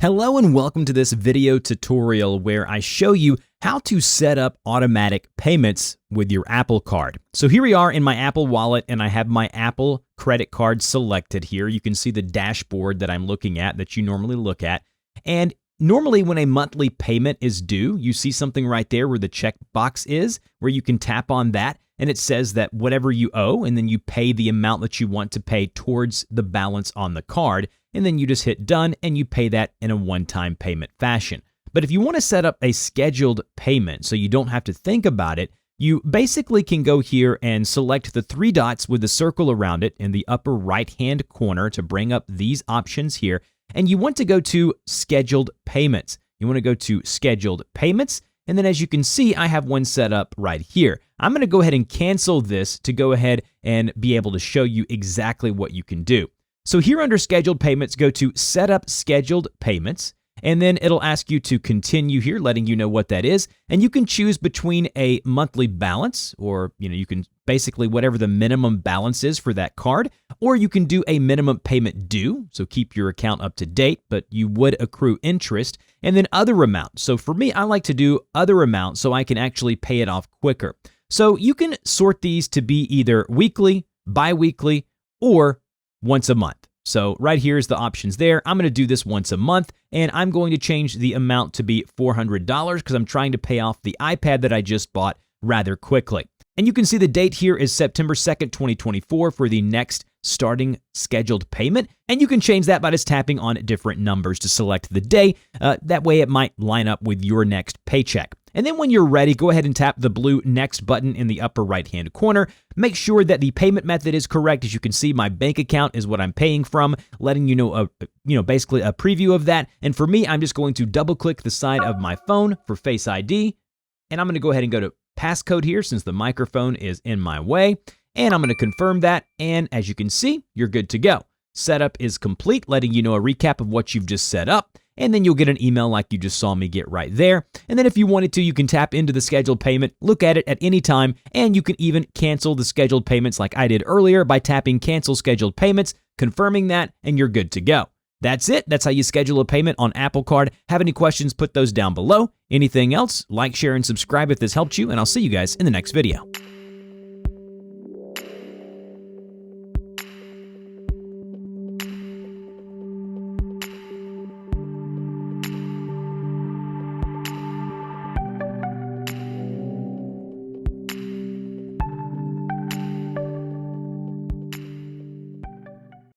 Hello and welcome to this video tutorial where I show you how to set up automatic payments with your Apple Card. So here we are in my Apple Wallet and I have my Apple credit card selected here. You can see the dashboard that I'm looking at that you normally look at. And normally when a monthly payment is due, you see something right there where the check box is, where you can tap on that and it says that whatever you owe, and then you pay the amount that you want to pay towards the balance on the card. And then you just hit done and you pay that in a one-time payment fashion. But if you want to set up a scheduled payment so you don't have to think about it, you basically can go here and select the three dots with the circle around it in the upper right-hand corner to bring up these options here. And you want to go to Scheduled Payments. You want to go to Scheduled Payments. And then as you can see, I have one set up right here. I'm going to go ahead and cancel this to go ahead and be able to show you exactly what you can do. So here under Scheduled Payments, go to Set Up Scheduled Payments, and then it'll ask you to continue here, letting you know what that is. And you can choose between a monthly balance, or you can basically whatever the minimum balance is for that card, or you can do a minimum payment due, so keep your account up to date, but you would accrue interest, and then other amount. So for me, I like to do other amount so I can actually pay it off quicker. So you can sort these to be either weekly, bi-weekly, or once a month. So right here is the options there. I'm going to do this once a month, and I'm going to change the amount to be $400 because I'm trying to pay off the iPad that I just bought rather quickly. And you can see the date here is September 2nd, 2024 for the next starting scheduled payment. And you can change that by just tapping on different numbers to select the day. That way it might line up with your next paycheck. And then when you're ready, go ahead and tap the blue Next button in the upper right-hand corner. Make sure that the payment method is correct. As you can see, my bank account is what I'm paying from, letting you know, basically a preview of that. And for me, I'm just going to double-click the side of my phone for Face ID. And I'm going to go ahead and go to passcode here since the microphone is in my way. And I'm going to confirm that. And as you can see, you're good to go. Setup is complete, letting you know a recap of what you've just set up. And then you'll get an email like you just saw me get right there. And then if you wanted to, you can tap into the scheduled payment, look at it at any time, and you can even cancel the scheduled payments like I did earlier by tapping Cancel Scheduled Payments, confirming that, and you're good to go. That's it. That's how you schedule a payment on Apple Card. Have any questions, put those down below. Anything else, like, share, and subscribe if this helped you, and I'll see you guys in the next video.